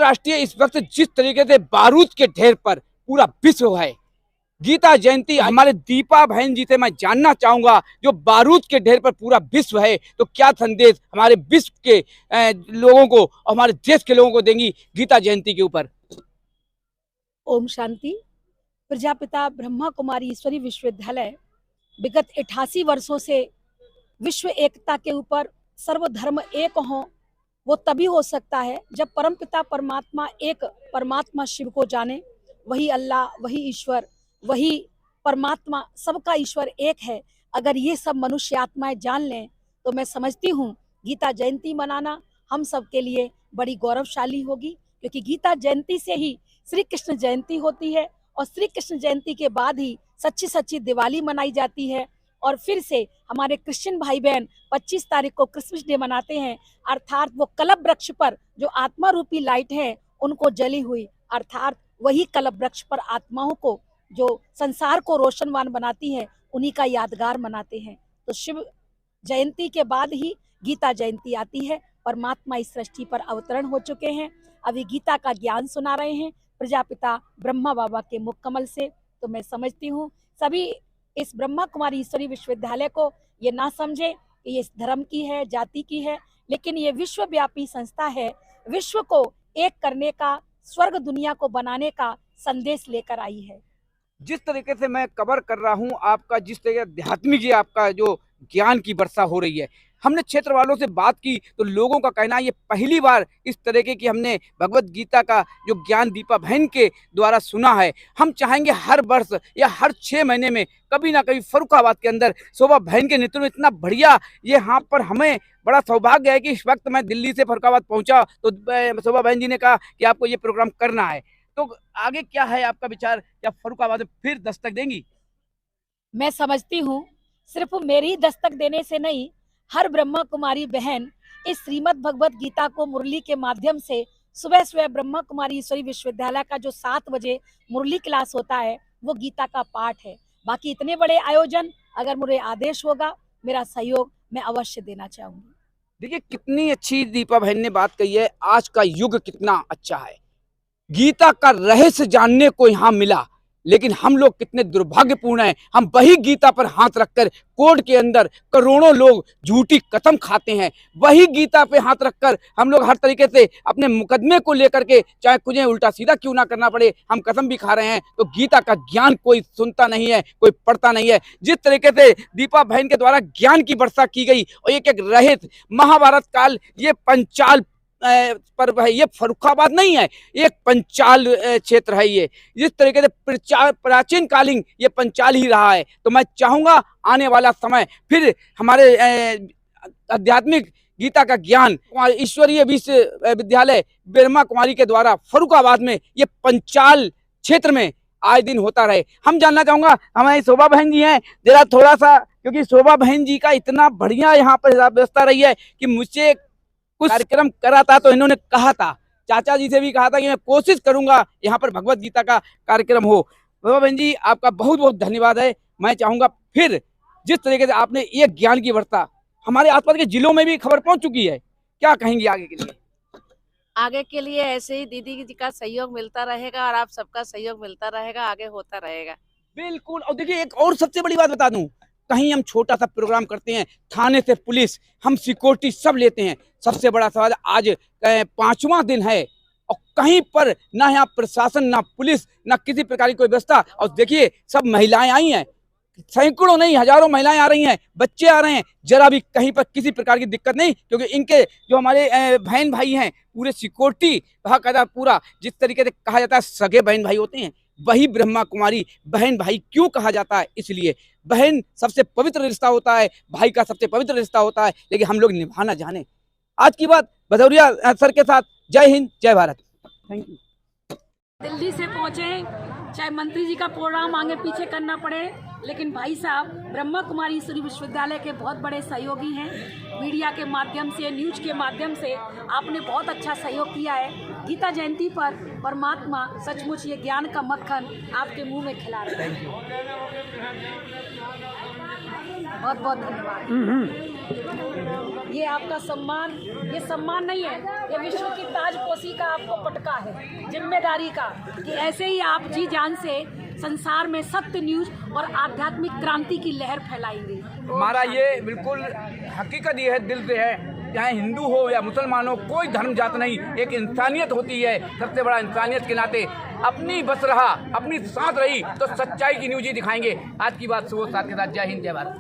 अंतर्राष्ट्रीय इस वक्त जिस तरीके से बारूद के ढेर पर पूरा विश्व है, गीता जयंती हमारे दीपा बहन जी से मैं जानना चाहूंगा, जो बारूद के ढेर पर पूरा विश्व है, तो क्या संदेश हमारे विश्व के लोगों को और हमारे देश के लोगों को देंगी गीता जयंती के ऊपर? ओम शांति। प्रजापिता ब्रह्मा कुमारी ईश्वरी विश्वविद्यालय विगत 88 वर्षों से विश्व एकता के ऊपर सर्वधर्म एक हो, वो तभी हो सकता है जब परमपिता परमात्मा एक परमात्मा शिव को जाने। वही अल्लाह, वही ईश्वर, वही परमात्मा, सबका ईश्वर एक है। अगर ये सब मनुष्य आत्माएं जान लें तो मैं समझती हूँ गीता जयंती मनाना हम सब के लिए बड़ी गौरवशाली होगी, क्योंकि गीता जयंती से ही श्री कृष्ण जयंती होती है और श्री कृष्ण जयंती के बाद ही सच्ची सच्ची दिवाली मनाई जाती है। और फिर से हमारे क्रिश्चियन भाई बहन 25 तारीख को क्रिसमस डे मनाते हैं, अर्थात वो कल्प वृक्ष पर जो आत्मा रूपी लाइट है उनको जली हुई, अर्थात वही कल्प वृक्ष पर आत्माओं को जो संसार को रोशनवान बनाती है उन्हीं का यादगार मनाते हैं। तो शिव जयंती के बाद ही गीता जयंती आती है। परमात्मा इस सृष्टि पर अवतरण हो चुके हैं, अभी गीता का ज्ञान सुना रहे हैं प्रजापिता ब्रह्मा बाबा के मुख कमल से। तो मैं समझती हूँ सभी इस ब्रह्मा कुमारी ईश्वरी विश्वविद्यालय को ये ना समझे कि ये धर्म की है, जाति की है, लेकिन ये विश्वव्यापी संस्था है। विश्व को एक करने का, स्वर्ग दुनिया को बनाने का संदेश लेकर आई है। जिस तरीके से मैं कवर कर रहा हूं आपका, जिस तरीके आध्यात्मिक आपका जो ज्ञान की वर्षा हो रही है, हमने क्षेत्र वालों से बात की तो लोगों का कहना है ये पहली बार इस तरीके की हमने भगवत गीता का जो ज्ञान दीपा बहन के द्वारा सुना है। हम चाहेंगे हर वर्ष या हर 6 महीने में कभी ना कभी फर्रुखाबाद के अंदर शोभा बहन के नेतृत्व में इतना बढ़िया ये यहाँ पर हमें बड़ा सौभाग्य है कि इस वक्त मैं दिल्ली से फर्रुखाबाद पहुंचा तो शोभा बहन जी ने कहा कि आपको ये प्रोग्राम करना है। तो आगे क्या है आपका विचार, क्या फर्रुखाबाद में फिर दस्तक देंगी? मैं समझती हूँ सिर्फ मेरी दस्तक देने से नहीं, हर ब्रह्मा कुमारी बहन इस श्रीमद् भगवत गीता को मुरली के माध्यम से सुबह सुबह ब्रह्मा कुमारी ईश्वरी विश्वविद्यालय का जो 7 बजे मुरली क्लास होता है वो गीता का पाठ है। बाकी इतने बड़े आयोजन अगर मुझे आदेश होगा, मेरा सहयोग मैं अवश्य देना चाहूंगी। देखिए कितनी अच्छी दीपा बहन ने बात कही है, आज का युग कितना अच्छा है, गीता का रहस्य जानने को यहाँ मिला, लेकिन हम लोग कितने दुर्भाग्यपूर्ण हैं। हम वही गीता पर हाथ रखकर कोर्ट के अंदर करोड़ों लोग झूठी कसम खाते हैं, वही गीता पे हाथ रखकर हम लोग हर तरीके से अपने मुकदमे को लेकर के, चाहे कुछ उल्टा सीधा क्यों ना करना पड़े, हम कसम भी खा रहे हैं। तो गीता का ज्ञान कोई सुनता नहीं है, कोई पढ़ता नहीं है। जिस तरीके से दीपा बहन के द्वारा ज्ञान की वर्षा की गई और एक एक रहस्य महाभारत काल, ये पंचाल पर है, ये फर्रुखाबाद नहीं है, ये पंचाल क्षेत्र है। ये जिस तरीके से प्राचीन कालीन ये पंचाल ही रहा है। तो मैं चाहूंगा आने वाला समय फिर हमारे आध्यात्मिक गीता का ज्ञान ईश्वरीय विश्वविद्यालय ब्रह्मा कुमारी के द्वारा फर्रुखाबाद में ये पंचाल क्षेत्र में आए दिन होता रहे। हम जानना चाहूंगा, हमारी शोभा बहन जी हैं, जरा थोड़ा सा, क्योंकि शोभा बहन जी का इतना बढ़िया यहाँ पर व्यवस्था रही है कि मुझसे कुछ कार्यक्रम करा था तो इन्होंने कहा था, चाचा जी से भी कहा था कि मैं कोशिश करूंगा यहाँ पर भगवत गीता का कार्यक्रम हो। शोभा बहन जी आपका बहुत बहुत धन्यवाद है। मैं चाहूंगा फिर जिस तरीके से आपने ये ज्ञान की वार्ता, हमारे आसपास के जिलों में भी खबर पहुंच चुकी है, क्या कहेंगी आगे के लिए? आगे के लिए ऐसे ही दीदी जी का सहयोग मिलता रहेगा और आप सबका सहयोग मिलता रहेगा, आगे होता रहेगा। बिल्कुल। और देखिए एक और सबसे बड़ी बात बता दूं, कहीं हम छोटा सा प्रोग्राम करते हैं, थाने से पुलिस, हम सिक्योरिटी सब लेते हैं। सबसे बड़ा सवाल, आज 5वां दिन है और कहीं पर ना यहाँ प्रशासन, ना पुलिस, ना किसी प्रकार की कोई व्यवस्था। और देखिए सब महिलाएं आई हैं, सैकड़ों नहीं हजारों महिलाएं आ रही हैं, बच्चे आ रहे हैं, जरा भी कहीं पर किसी प्रकार की दिक्कत नहीं, क्योंकि इनके जो हमारे बहन भाई हैं पूरे सिक्योरिटी पूरा, जिस तरीके से कहा जाता है सगे बहन भाई होते हैं, वही ब्रह्मा कुमारी बहन भाई क्यों कहा जाता है? इसलिए बहन सबसे पवित्र रिश्ता होता है, भाई का सबसे पवित्र रिश्ता होता है, लेकिन हम लोग निभाना जाने। आज की बात भदौरिया सर के साथ। जय हिंद, जय भारत। Thank you. दिल्ली से पहुंचे, चाहे मंत्री जी का प्रोग्राम आगे पीछे करना पड़े, लेकिन भाई साहब ब्रह्मा कुमारी ईश्वरी विश्वविद्यालय के बहुत बड़े सहयोगी हैं। मीडिया के माध्यम से, न्यूज के माध्यम से आपने बहुत अच्छा सहयोग किया है। गीता जयंती पर परमात्मा सचमुच ये ज्ञान का मक्खन आपके मुंह में खिला रहे हैं। बहुत बहुत धन्यवाद। ये आपका सम्मान, ये सम्मान नहीं है, ये विश्व की ताजपोशी का आपको पटका है, जिम्मेदारी का, कि ऐसे ही आप जी जान से संसार में सत्य न्यूज और आध्यात्मिक क्रांति की लहर फैलाएंगे। हमारा ये बिल्कुल हकीकत ये है, दिल से है, चाहे हिंदू हो या मुसलमान हो, कोई धर्म जात नहीं, एक इंसानियत होती है। सबसे बड़ा इंसानियत के नाते अपनी बस रहा, अपनी साथ रही तो सच्चाई की न्यूज ही दिखाएंगे। आज की बात सुबह साथ के साथ, जय हिंद जय भारत।